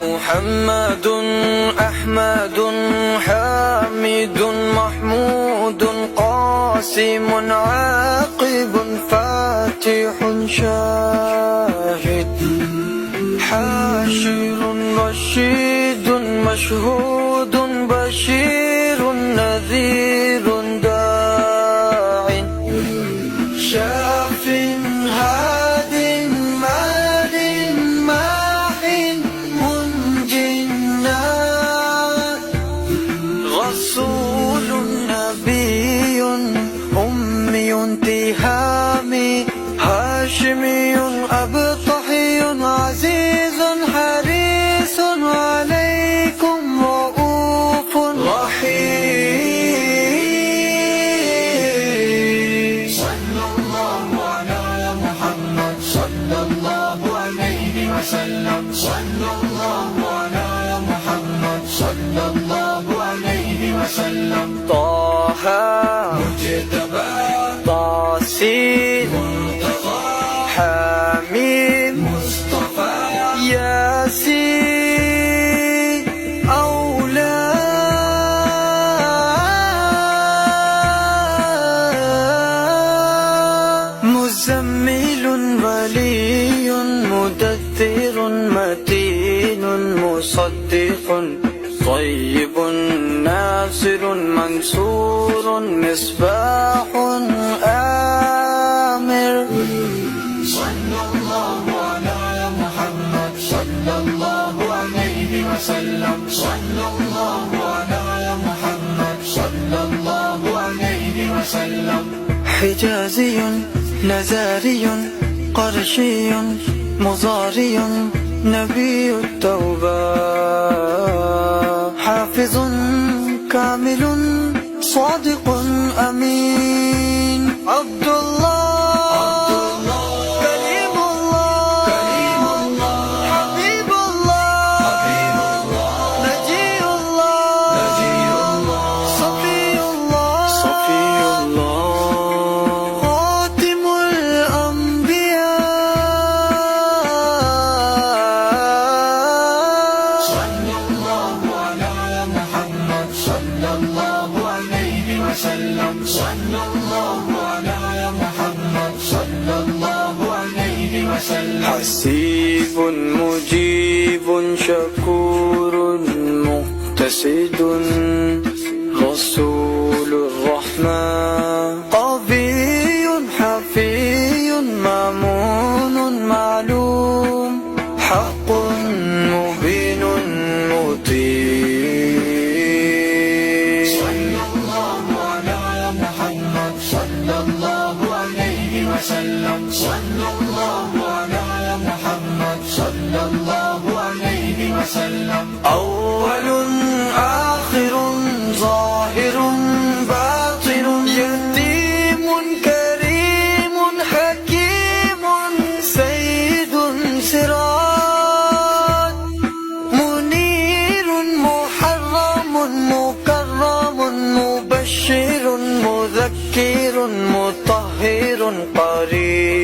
محمد أحمد حامد محمود قاسم عاقب فاتح شاهد حاشر رشيد مشهود بشير نذير داع شاف هاد مال ماح منج رسول نبي أمي تهامي هاشمي أبطحي عزيز حريص عليكم رؤوف رحيم. صلى الله على محمد صلى الله عليه وسلم. صلى الله على محمد صلى الله عليه وسلم. طه مجتبى طاسين حميم مصطفى ياسين أولى مزمل ولي مدثر متين مصدق طيب ناصر منصور مصباح آمر. صلى الله على محمد صلى الله عليه وسلم. صلى الله على محمد صلى الله عليه وسلم. حجازي نزاري قرشي مضاري نبي التوبة حافظ كامل صادق أمين عبد الله كريم الله حبيب الله نجي الله صفي الله خاتم الأنبياء. صلى الله على محمد صلى الله عليه وسلم. صلى الله على محمد صلى الله عليه وسلم. حسيب مجيب شكور مقتصد رسول الرحمن قوي حفي مامون معلوم حق مبين مطيع. صلى الله على محمد صلى الله عليه وسلم. صلى الله على محمد صلى الله عليه وسلم. أول آخر ظاهر باطن يتيم كريم حكيم سيد سراج منير محرم مكرم مبشر مذكر مطهر قريب.